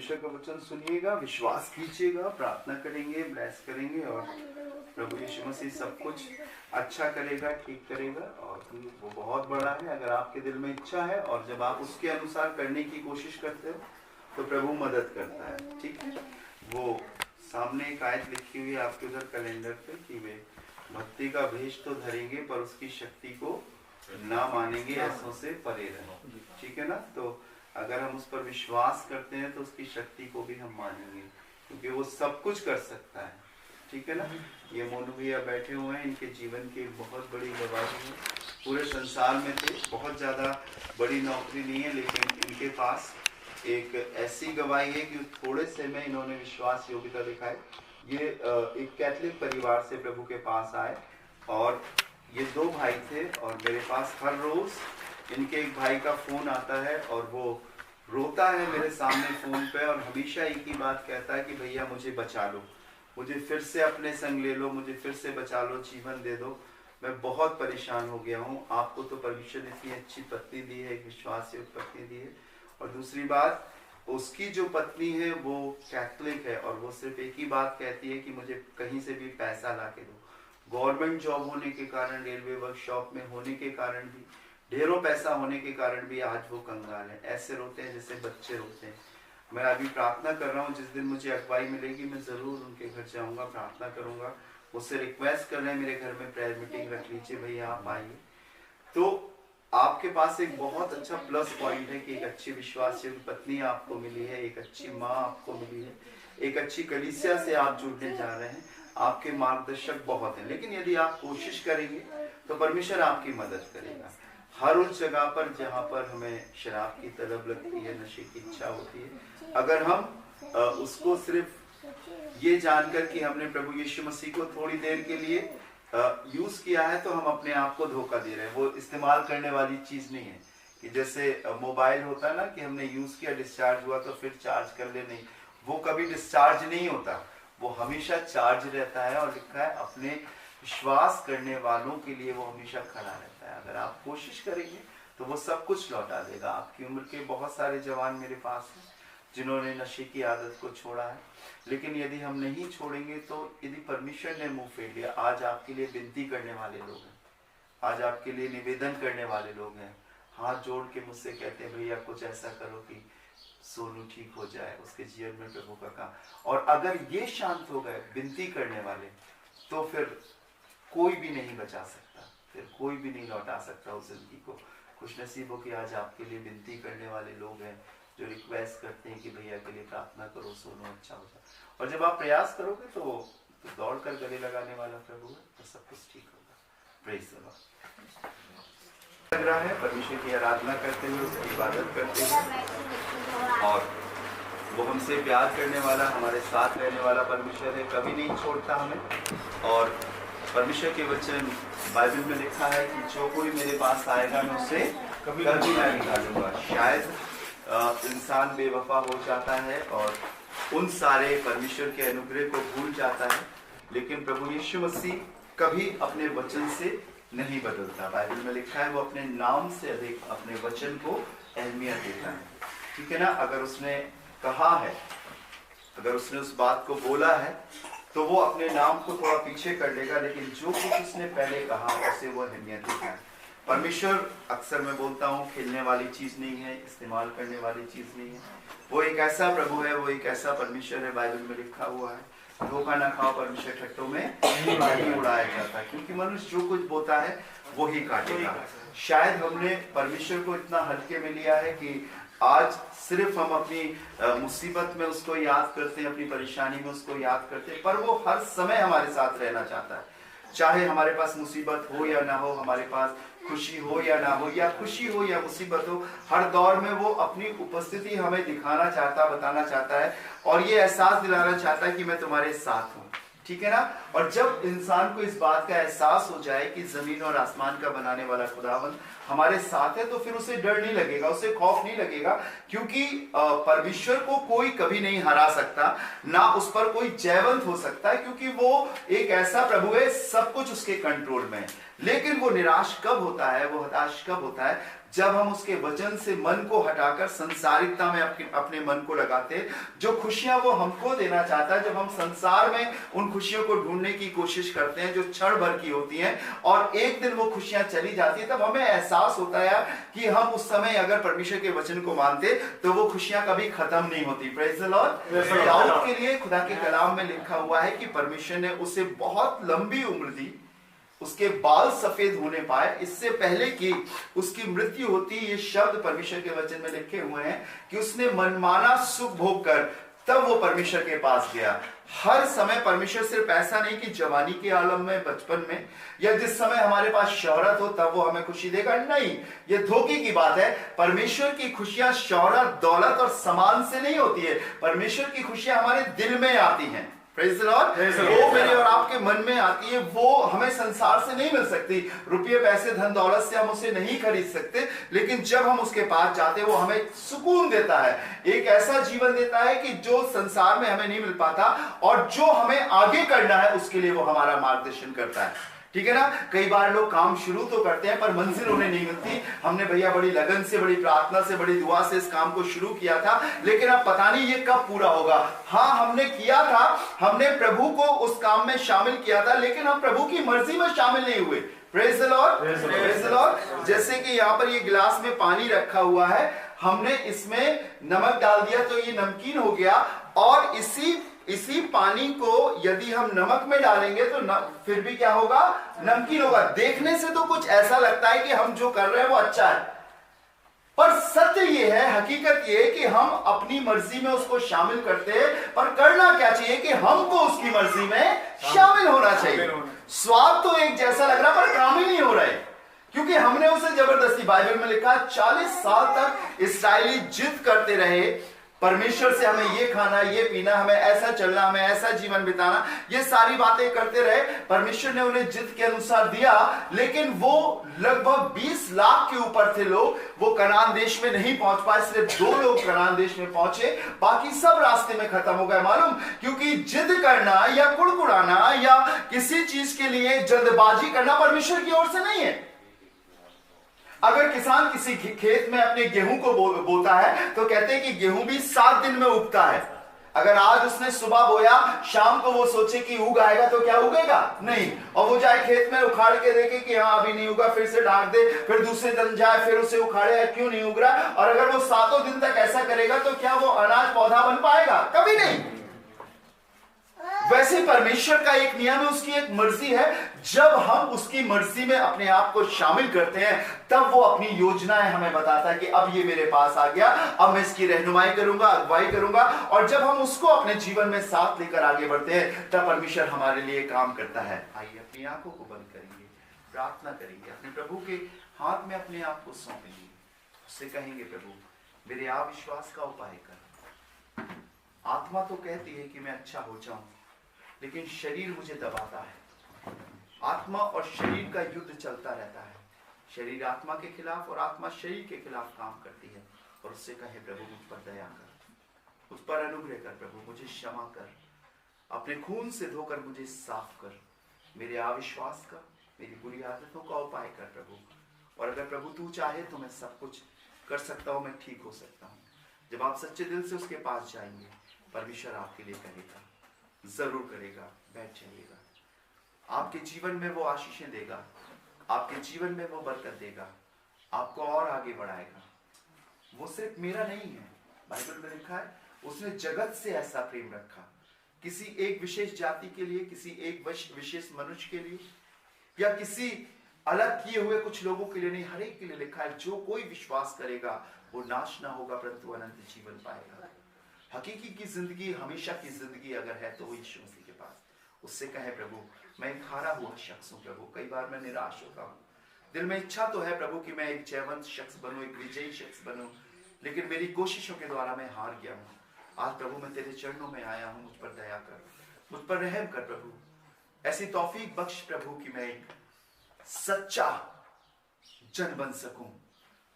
परमेश्वर का वचन सुनिएगा, विश्वास कीजिएगा, प्रार्थना करेंगे, ब्लेस करेंगे और प्रभु यीशु मसीह सब कुछ अच्छा करेगा, ठीक करेगा। और वो बहुत बड़ा है। अगर आपके दिल में इच्छा है और जब आप उसके अनुसार करने की कोशिश करते हो तो प्रभु मदद करता है। ठीक है, वो सामने एक आयत लिखी हुई है आपके उधर कैलेंडर पे कि वे भक्ति का भेष तो धरेंगे पर उसकी शक्ति को ना मानेंगे, ऐसों से परे रहें। ठीक है ना। तो अगर हम उस पर विश्वास करते हैं तो उसकी शक्ति को भी हम मानेंगे, क्योंकि वो सब कुछ कर सकता है। ठीक है ना। ये मोनू भैया बैठे हुए हैं, इनके जीवन की बहुत बड़ी गवाही है। पूरे संसार में थे, बहुत ज़्यादा बड़ी नौकरी नहीं है, लेकिन इनके पास एक ऐसी गवाही है कि थोड़े से में इन्होंने विश्वास योग्यता दिखाई। ये एक कैथलिक परिवार से प्रभु के पास आए और ये 2 भाई थे और मेरे पास हर रोज़ इनके एक भाई का फ़ोन आता है और वो रोता है मेरे सामने फ़ोन पे और हमेशा एक ही बात कहता है कि भैया मुझे बचा लो, मुझे फिर से अपने संग ले लो, मुझे फिर से बचा लो, जीवन दे दो, मैं बहुत परेशान हो गया हूँ। आपको तो परमेश्वर ने इतनी अच्छी पत्नी दी है, एक विश्वासयोग्य पत्नी दी है। और दूसरी बात, उसकी जो पत्नी है वो कैथलिक है और वो सिर्फ एक ही बात कहती है कि मुझे कहीं से भी पैसा ला के दो। गवर्नमेंट जॉब होने के कारण, रेलवे वर्कशॉप में होने के कारण भी, ढेरों पैसा होने के कारण भी आज वो कंगाल है। ऐसे रोते हैं जैसे बच्चे रोते हैं। मैं अभी प्रार्थना कर रहा हूँ, जिस दिन मुझे अगुवाई मिलेगी मैं ज़रूर उनके घर जाऊँगा, प्रार्थना करूँगा। मुझसे रिक्वेस्ट कर रहे हैं मेरे घर में प्रेयर मीटिंग रख लीजिए, भैया आप आइए। तो आपके पास एक बहुत अच्छा प्लस पॉइंट है कि एक अच्छी विश्वासयोग्य पत्नी आपको मिली है, एक अच्छी माँ आपको मिली है, एक अच्छी कलीसिया से आप जुड़ने जा रहे हैं, आपके मार्गदर्शक बहुत हैं। लेकिन यदि आप कोशिश करेंगे तो परमेश्वर आपकी मदद करेगा। हर उस जगह पर जहाँ पर हमें शराब की तलब लगती है, नशे की इच्छा होती है, अगर हम उसको सिर्फ ये जानकर कि हमने प्रभु यीशु मसीह को थोड़ी देर के लिए यूज किया है तो हम अपने आप को धोखा दे रहे हैं। वो इस्तेमाल करने वाली चीज नहीं है कि जैसे मोबाइल होता है ना कि हमने यूज किया, डिस्चार्ज हुआ तो फिर चार्ज कर ले, नहीं, वो कभी डिस्चार्ज नहीं होता, वो हमेशा चार्ज रहता है। और लिखा है अपने विश्वास करने वालों के लिए वो हमेशा खड़ा रहता है। अगर आप कोशिश करेंगे तो वो सब कुछ लौटा देगा। आपकी उम्र के बहुत सारे जवान मेरे पास हैं जिन्होंने नशे की आदत को छोड़ा है, लेकिन यदि हम नहीं छोड़ेंगे तो यदि परमेश्वर ने मुंह फेर लिया, आज आपके लिए विनती करने वाले लोग हैं, आज आपके लिए निवेदन करने वाले लोग हैं, हाथ जोड़ के मुझसे कहते हैं भैया कुछ ऐसा करो कि सोनू ठीक हो जाए, उसके जीवन में प्रभु का काम। और अगर ये शांत हो गए विनती करने वाले, तो फिर कोई भी नहीं बचा सकता, फिर कोई भी नहीं लौटा सकता उस जिंदगी को। खुशनसीब हो कि आज आपके लिए विनती करने वाले लोग हैं जो रिक्वेस्ट करते हैं कि भैया के लिए प्रार्थना करो, सोनू अच्छा हो जाए। और जब आप प्रयास करोगे तो दौड़ कर गले लगाने वाला प्रभु है, तो सब कुछ ठीक होगा। Praise the Lord. लग रहा है परमेश्वर की आराधना करते हुए, उसकी इबादत करते हुए, और वो हमसे प्यार करने वाला, हमारे साथ रहने वाला परमेश्वर है, कभी नहीं छोड़ता हमें। और परमेश्वर के वचन बाइबल में लिखा है कि जो कोई मेरे पास आएगा मैं उसे कभी ना निकालूंगा। शायद इंसान बेवफा हो जाता है और उन सारे परमेश्वर के अनुग्रह को भूल जाता है, लेकिन प्रभु यीशु मसीह कभी अपने वचन से नहीं बदलता। बाइबल में लिखा है वो अपने नाम से अधिक अपने वचन को अहमियत देता है। ठीक है ना। अगर उसने कहा है, अगर उसने उस बात को बोला है तो वो अपने नाम को थोड़ा पीछे कर लेगा, लेकिन जो कुछ उसने पहले कहा उसे वो अहमियत देता है। परमेश्वर, अक्सर मैं बोलता हूँ, खेलने वाली चीज नहीं है, इस्तेमाल करने वाली चीज नहीं है। वो एक ऐसा प्रभु है, वो एक ऐसा परमेश्वर है, बाइबल में लिखा हुआ है, धोखा ना खाओ, परमेश्वर ठट्टों में नहीं उड़ाया जाता, क्योंकि मनुष्य जो कुछ बोता है वो ही काटेगा। शायद हमने परमेश्वर को इतना हल्के में लिया है कि आज सिर्फ हम अपनी मुसीबत में उसको याद करते हैं, अपनी परेशानी में उसको याद करते हैं, पर वो हर समय हमारे साथ रहना चाहता है। चाहे हमारे पास मुसीबत हो या ना हो, हमारे पास खुशी हो या ना हो, या खुशी हो या मुसीबत हो, हर दौर में वो अपनी उपस्थिति हमें दिखाना चाहता, बताना चाहता है और ये एहसास दिलाना चाहता है कि मैं तुम्हारे साथ हूँ। ठीक है ना। और जब इंसान को इस बात का एहसास हो जाए कि जमीन और आसमान का बनाने वाला खुदावंद हमारे साथ है, तो फिर उसे डर नहीं लगेगा, उसे खौफ नहीं लगेगा, क्योंकि परमेश्वर को कोई कभी नहीं हरा सकता, ना उस पर कोई जयवंत हो सकता है, क्योंकि वो एक ऐसा प्रभु है, सब कुछ उसके कंट्रोल में है। लेकिन वो निराश कब होता है, वो हताश कब होता है, जब हम उसके वचन से मन को हटाकर संसारिकता में अपने मन को लगाते, जो खुशियां वो हमको देना चाहता है, जब हम संसार में उन खुशियों को ढूंढने की कोशिश करते हैं जो क्षण भर की होती हैं और एक दिन वो खुशियां चली जाती है, तब हमें एहसास होता है कि हम उस समय अगर परमेश्वर के वचन को मानते तो वो खुशियां कभी खत्म नहीं होती। Praise the Lord. दाऊद के लिए खुदा के कलाम में लिखा हुआ है कि परमेश्वर ने उसे बहुत लंबी उम्र दी, उसके बाल सफेद होने पाए, इससे पहले कि उसकी मृत्यु होती। ये शब्द परमेश्वर के वचन में लिखे हुए हैं कि उसने मनमाना सुख भोग कर तब वो परमेश्वर के पास गया। हर समय परमेश्वर सिर्फ ऐसा नहीं कि जवानी के आलम में, बचपन में, या जिस समय हमारे पास शौहरत हो तब वो हमें खुशी देगा, नहीं, ये धोखे की बात है। परमेश्वर की खुशियां शौहरत, दौलत और सामान से नहीं होती है। परमेश्वर की खुशियां हमारे दिल में आती हैं। Praise the Lord. वो मेरे और आपके मन में आती है, वो हमें संसार से नहीं मिल सकती। रुपये, पैसे, धन दौलत से हम उसे नहीं खरीद सकते, लेकिन जब हम उसके पास जाते हैं वो हमें सुकून देता है, एक ऐसा जीवन देता है कि जो संसार में हमें नहीं मिल पाता, और जो हमें आगे करना है उसके लिए वो हमारा मार्गदर्शन करता है। ठीक है ना। कई बार लोग काम शुरू तो करते हैं पर मंजिल उन्हें नहीं मिलती। हमने भैया बड़ी लगन से, बड़ी प्रार्थना से, बड़ी दुआ से इस काम को शुरू किया था, लेकिन अब पता नहीं ये कब पूरा होगा। हाँ, हमने किया था, हमने प्रभु को उस काम में शामिल किया था, लेकिन हम प्रभु की मर्जी में शामिल नहीं हुए। Praise the Lord, praise the Lord. जैसे कि यहाँ पर ये गिलास में पानी रखा हुआ है, हमने इसमें नमक डाल दिया तो ये नमकीन हो गया, और इसी पानी को यदि हम नमक में डालेंगे तो फिर भी क्या होगा, नमकीन होगा। देखने से तो कुछ ऐसा लगता है कि हम जो कर रहे हैं वो अच्छा है, पर सत्य ये है, हकीकत ये है कि हम अपनी मर्जी में उसको शामिल करते हैं, पर करना क्या चाहिए कि हमको उसकी मर्जी में शामिल होना चाहिए। स्वाद तो एक जैसा लग रहा पर काम ही नहीं हो रहा है, क्योंकि हमने उसे जबरदस्ती, बाइबल में लिखा 40 साल तक इस्राएली जिद करते रहे परमेश्वर से, हमें ये खाना, ये पीना, हमें ऐसा चलना, हमें ऐसा जीवन बिताना, ये सारी बातें करते रहे। परमेश्वर ने उन्हें जिद के अनुसार दिया, लेकिन वो लगभग 20 लाख के ऊपर थे लोग, वो कनान देश में नहीं पहुंच पाए। सिर्फ 2 लोग कनान देश में पहुंचे, बाकी सब रास्ते में खत्म हो गए। मालूम, क्योंकि जिद करना या कुड़कुड़ाना या किसी चीज के लिए जल्दबाजी करना परमेश्वर की ओर से नहीं है। अगर किसान किसी खेत में अपने गेहूं को बोता है तो कहते हैं कि गेहूं भी 7 दिन में उगता है। अगर आज उसने सुबह बोया, शाम को वो सोचे कि उग आएगा तो क्या उगेगा? नहीं। और वो जाए खेत में उखाड़ के देखे कि हाँ अभी नहीं उगा, फिर से ढांक दे, फिर दूसरे दिन जाए फिर उसे उखाड़े, क्यों नहीं उग रहा? और अगर वो 7 दिन तक ऐसा करेगा तो क्या वो अनाज पौधा बन पाएगा? कभी नहीं। वैसे परमेश्वर का एक नियम है, उसकी एक मर्जी है। जब हम उसकी मर्जी में अपने आप को शामिल करते हैं तब वो अपनी योजनाएं हमें बताता है कि अब ये मेरे पास आ गया, अब मैं इसकी रहनुमाई करूंगा, अगुवाई करूंगा। और जब हम उसको अपने जीवन में साथ लेकर आगे बढ़ते हैं तब परमेश्वर हमारे लिए काम करता है। आइए अपनी आंखों को बंद करेंगे, प्रार्थना करेंगे, अपने प्रभु के हाथ में अपने आप को सौंपेंगे, उससे कहेंगे प्रभु मेरे अविश्वास का उपाय कर। आत्मा तो कहती है कि मैं अच्छा हो जाऊं, लेकिन शरीर मुझे दबाता है। आत्मा और शरीर का युद्ध चलता रहता है। शरीर आत्मा के खिलाफ और आत्मा शरीर के खिलाफ काम करती है। और उससे कहे प्रभु मुझ पर दया कर, मुझ पर अनुग्रह कर, प्रभु मुझे क्षमा कर, अपने खून से धोकर मुझे साफ कर, मेरे अविश्वास का, मेरी बुरी आदतों का उपाय कर प्रभु। और अगर प्रभु तू चाहे तो मैं सब कुछ कर सकता हूँ, मैं ठीक हो सकता हूँ। जब आप सच्चे दिल से उसके पास जाएंगे परमेश्वर आपके लिए करेगा, जरूर करेगा। बैठ जाइएगा। आपके जीवन में वो आशीषें देगा, आपके जीवन में वो बरकत देगा, आपको और आगे बढ़ाएगा। वो सिर्फ मेरा नहीं है, बाइबल में लिखा है उसने जगत से ऐसा प्रेम रखा, किसी एक विशेष जाति के लिए, किसी एक विशेष मनुष्य के लिए, या किसी अलग किए हुए कुछ लोगों के लिए नहीं, हर एक के लिए लिखा है जो कोई विश्वास करेगा वो नाश ना होगा परंतु अनंत जीवन पाएगा। हकीकी की जिंदगी, हमेशा की जिंदगी अगर है तो वो यीशु मसीह के पास। उससे कहे प्रभु मैं एक हारा हुआ शख्स हूँ प्रभु, कई बार मैं निराश होता हूँ, दिल में इच्छा तो है प्रभु कि मैं एक जयवंत शख्स बनूं, एक विजयी शख्स बनूं, लेकिन मेरी कोशिशों के द्वारा मैं हार गया हूँ। आज प्रभु मैं तेरे चरणों में आया हूँ, मुझ पर दया कर, मुझ पर रहम कर प्रभु। ऐसी तौफीक बख्श प्रभु कि मैं एक सच्चा जन बन सकूं,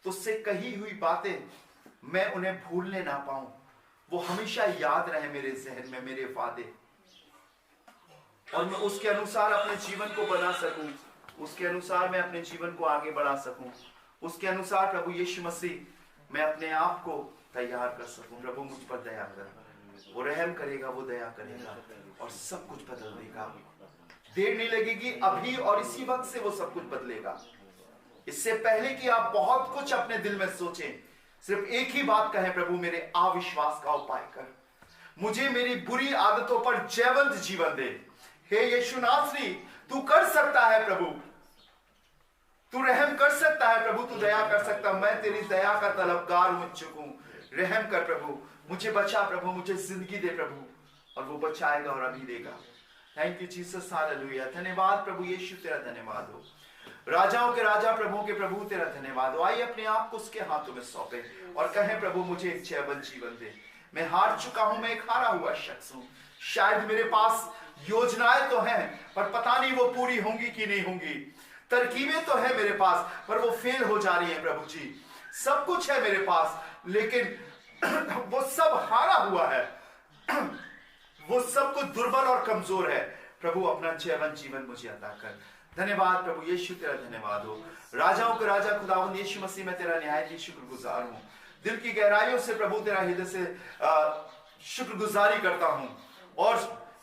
तुझसे कही हुई बातें मैं उन्हें भूलने ना पाऊं, वो हमेशा याद रहे मेरे जहन में, मेरे वादे, और मैं उसके अनुसार अपने जीवन को बना सकूं, उसके अनुसार मैं अपने जीवन को आगे बढ़ा सकूं। उसके अनुसार प्रभु यीशु मसीह मैं अपने आप को तैयार कर सकूं। प्रभु मुझ पर दया कर, वो रहम करेगा, वो दया करेगा और सब कुछ बदल देगा। देर नहीं लगेगी, अभी और इसी वक्त से वो सब कुछ बदलेगा। इससे पहले कि आप बहुत कुछ अपने दिल में सोचें, सिर्फ एक ही बात कहें, प्रभु मेरे अविश्वास का उपाय कर, मुझे मेरी बुरी आदतों पर जयवंत जीवन दे। हे यीशु नासरी, तू कर सकता है प्रभु, तू रहम कर सकता है प्रभु, तू दया कर सकता। मैं तेरी दया का तलबगार हो चुका हूं, रहम कर प्रभु, मुझे बचा प्रभु, मुझे जिंदगी दे प्रभु। और वो बचाएगा और अभी देगा। Thank you Jesus, hallelujah. धन्यवाद प्रभु यीशु, तेरा धन्यवाद हो। राजाओं के राजा, प्रभु के प्रभु, तेरा धन्यवाद हो। आइए अपने आप को उसके हाथों में सौंपे और कहें, प्रभु मुझे एक जयवंत जीवन दे। मैं हार चुका हूं, मैं एक हारा हुआ शख्स हूं। शायद मेरे पास योजनाएं तो हैं, पर पता नहीं वो पूरी होंगी कि नहीं होंगी। तरकीबें तो है मेरे पास, पर वो फेल हो जा रही है प्रभु जी। सब कुछ है मेरे पास, लेकिन वो सब हारा हुआ है, वो सब कुछ दुर्बल और कमजोर है। प्रभु अपना जयवंत जीवन मुझे अता कर। धन्यवाद प्रभु यीशु, तेरा धन्यवाद हो। राजाओं के राजा खुदावंद यीशु मसीह, मैं तेरा निहायत शुक्रगुजार हूं। दिल की गहराइयों से प्रभु तेरा हृदय से शुक्रगुजारी करता हूं और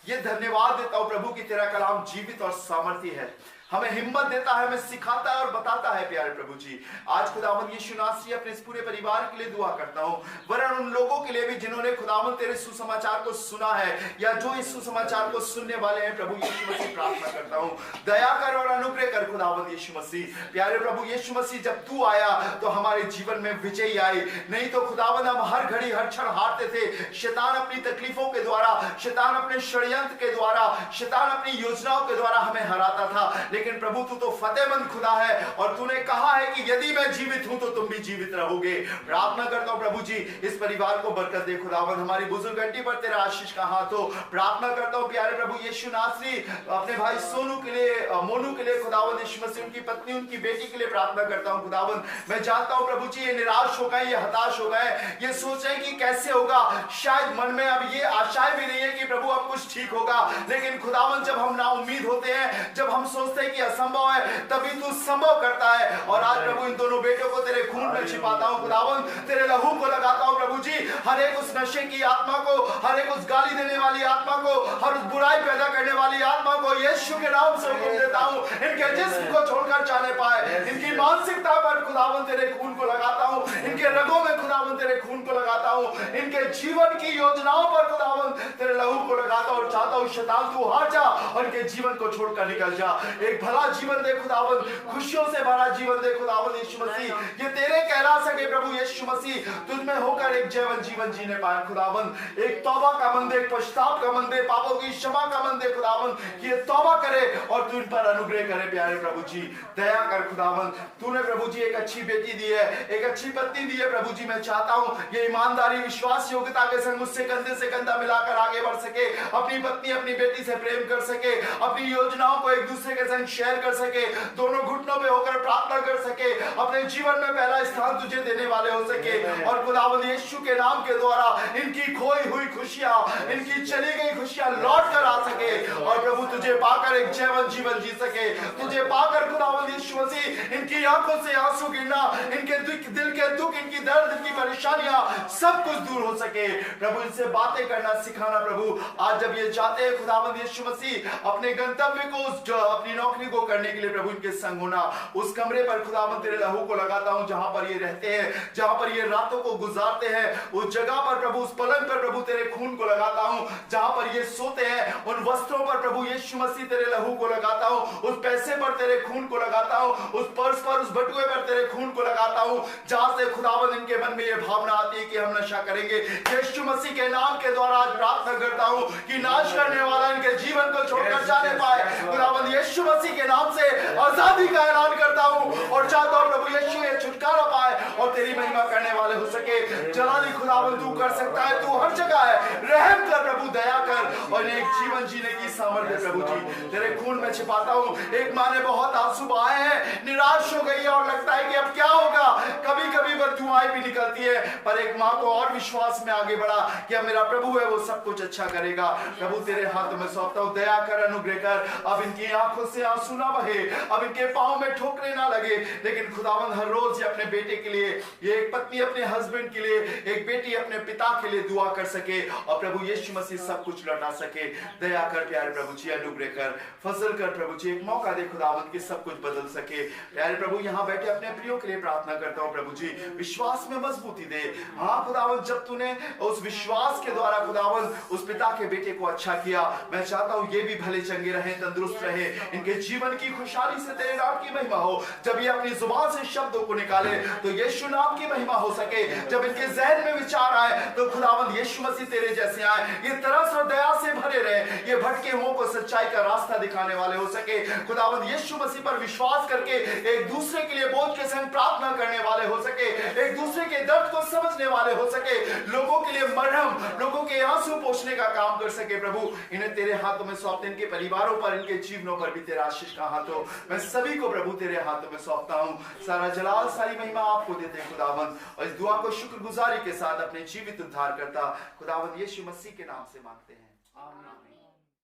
ये धन्यवाद देता हूं प्रभु कि तेरा कलाम जीवित और सामर्थ्य है, हमें हिम्मत देता है, हमें सिखाता है और बताता है। प्यारे प्रभु जी, आज खुदावंद यीशु नासरी अपने इस पूरे परिवार के लिए दुआ करता हूं, वरन उन लोगों के लिए भी जिन्होंने खुदावंद तेरे सुसमाचार को सुना है या जो इस सुसमाचार को सुनने वाले हैं। प्रभु यीशु मसीह, प्रार्थना करता हूं, दया कर और अनुग्रह कर खुदावंद यीशु मसीह। प्यारे प्रभु यीशु मसीह, जब तू आया तो हमारे जीवन में विजयी आई, नहीं तो खुदावंद हम हर घड़ी हर क्षण हारते थे। शैतान अपनी तकलीफों के द्वारा, शैतान अपने षड्यंत्र के द्वारा, शैतान अपनी योजनाओं के द्वारा हमें हराता था। लेकिन प्रभु तू तो फतेहमंद खुदा है और तूने कहा है कि यदि मैं जीवित हूं तो तुम भी जीवित रहोगे। प्रार्थना करता हूं प्रभु जी, इस परिवार को बरकत दे खुदावंद। हमारी बुजुर्ग आंटी पर तेरा आशीष का हाथ हो। प्रार्थना करता हूं प्यारे प्रभु यीशु नासरी, अपने भाई सोनू के लिए, मोनू के लिए खुदावंद यीशु मसीह, उनकी पत्नी, उनकी बेटी के लिए प्रार्थना करता हूं खुदावंद। मैं जानता हूं प्रभु जी, ये निराश हो गए, ये हताश हो गए, ये सोच रहे हैं कि कैसे होगा। शायद मन में अब ये आशाएं भी नहीं है कि प्रभु अब कुछ ठीक होगा। लेकिन खुदावंद, जब हम ना उम्मीद होते हैं, जब हम सोचते हैं कि असंभव है, तभी तू संभव करता है। और आज प्रभु इन दोनों बेटों को तेरे खून में छिपाता हूं खुदावंद, तेरे लहू को लगाता हूं प्रभु जी। हर एक उस नशे की आत्मा को, हर एक उस गाली देने वाली आत्मा को, हर उस बुराई पैदा करने वाली आत्मा को यीशु के नाम से हुक्म देता हूं, इनके जिस्म को छोड़कर जाने पाए। इनकी मानसिकता पर खुदावंद तेरे खून को लगाता हूं, इनके रगों में खुदावंद तेरे खून को लगाता हूं, इनके जीवन की योजनाओं पर खुदावंद तेरे लहू को लगाता हूं और चाहता हूं शैतान तू हार जा और इनके जीवन को छोड़कर निकल जा। एक भला जीवन दे खुदावंद, खुशियों से भरा जीवन दे खुदावंद यीशु मसीह। ये तेरे कहला सके प्रभु यीशु मसीह, तुझ में होकर एक जयवंत जीवन जीने पाए खुदावंद। एक तौबा का मन दे, एक पश्चाताप का मन दे, पापों की क्षमा का मन दे खुदावंद, कि ये तौबा करे और तू इन पर अनुग्रह करे। प्यारे प्रभु जी, दया कर खुदावंद। तूने प्रभु जी एक अच्छी बेटी दी है, एक अच्छी पत्नी दी है प्रभु जी। मैं चाहता हूं ये ईमानदारी, विश्वास, योग्यता के संग मुझसे कंधे से कंधा मिलाकर आगे बढ़ सके, अपनी पत्नी अपनी बेटी से प्रेम कर सके, अपनी योजनाओं को एक दूसरे के संग शेयर कर सके, दोनों घुटनों पे होकर प्रार्थना कर सके, अपने जीवन में पहला स्थान तुझे देने वाले हो सके। और खुदावंद यीशु के नाम के द्वारा इनकी खोई हुई खुशियां, इनकी चली गई खुशियां लौट कर आ सके और प्रभु तुझे पाकर एक जयवंत जीवन जी सके। तुझे पाकर खुदावंद यीशु मसीह इनकी आंखों से आंसू गिरना, इनके दिल के दुख, इनकी दर्द, इनकी परेशानियां सब कुछ दूर हो सके। प्रभु इनसे बातें करना सिखाना प्रभु। आज जब ये चाहते हैं खुदावंद यीशु मसीह अपने गंतव्य को, अपनी नौकरी को करने के लिए प्रभु इनके संग होना, उस कमरे पर खुदावंद तेरे लहू को लगाता हूं जहां पर ये रहते हैं, जहां पर ये रातों को गुजारते हैं, उस जगह पर प्रभु, उस पलंग पर प्रभु तेरे खून को लगाता हूं, जहां पर ये सोते हैं उन वस्त्रों पर प्रभु यीशु मसीह तेरे लहू को लगाता हूं, उस पैसे पर तेरे खून को लगाता हूं, उस पर्स पर, उस बटुए पर तेरे खून को लगाता हूं, जहां से खुदावंद इनके मन में ये भावना आती है कि हम नशा करेंगे। यीशु मसीह के नाम के द्वारा आज प्रार्थना करता हूं कि नाश करने वाला इनके जीवन को छोड़कर जाने पाए। खुदावंद यीशु मसीह के नाम से आजादी का ऐलान करता हूं और चाहता हूं प्रभु यीशु ये छुटकारा पाए और तेरी महिमा करने वाले हो सके। जलाली खुदावंद तू कर सकता है, तू हर जगह है, रहम कर प्रभु, दया कर और एक जीवन जीने की सामर्थ्य प्रभु जी तेरे खून में छिपाता हूं। एक माँ ने बहुत आंसू बहाए हैं, निराश हो गई है और लगता है कि अब क्या होगा। कभी कभी वह तू सुनवाई भी निकलती है, पर एक माँ को और विश्वास में आगे बढ़ा कि अब मेरा प्रभु है वो सब कुछ अच्छा करेगा। प्रभु तेरे हाथों में सौंपता हूं, दया कर, अनुग्रह कर। अब इनकी आंखों से आंसू ना बहे, अब इनके पांव में ठोकरे ना लगे, लेकिन खुदावंद हर रोज ये अपने बेटे के लिए, ये एक पत्नी अपने हस्बैंड के लिए, एक बेटी अपने पिता के लिए दुआ कर सके और प्रभु यीशु मसीह सब कुछ लौटा सके। दया कर प्यारे प्रभु जी, अनुग्रह कर, फजल कर प्रभु जी, एक मौका दे खुदावंद कि सब कुछ बदल सके। प्यारे प्रभु यहाँ बैठे अपने प्रियो के लिए प्रार्थना करता हूँ प्रभु जी, विश्वास में मजबूती दे। हाँ खुदावंद, जब तूने उस विश्वास के द्वारा खुदावंद उस पिता के बेटे को अच्छा किया, मैं चाहता हूँ ये भी भले चंगे रहे, तंदुरुस्त रहे, इनके जीवन की खुशहाली से तेरे नाम की महिमा हो। जब ये अपनी जुबान से शब्दों को निकाले तो यीशु नाम की महिमा हो सके। जब इनके जहन में विचार आए तो खुदावंद यीशु मसीह तेरे जैसे आए, ये तरस और दया से भरे रहे, ये भटके हुओं को सच्चाई का रास्ता दिखाने वाले हो सके। खुदावंद यीशु मसीह पर विश्वास करके एक दूसरे के लिए बोझ के संग प्रार्थना करने वाले हो सके, एक दूसरे के दर्द को समझने वाले हो सके, लोगों के लिए मरहम, लोगों के आंसू पोंछने का काम कर सके। प्रभु इन्हें तेरे हाथों में सौंपते, इनके परिवारों पर, इनके जीवनों पर भी तेरा आशीष का हाथ हो। मैं सभी को प्रभु तेरे हाथों में सौंपता हूं। सारा जलाल, सारी महिमा आपको देते हैं खुदावंद, और इस दुआ को शुक्रगुजारी के साथ अपने जीवित उद्धार करता खुदावंद यीशु मसीह के नाम से मांगते हैं, आमीन।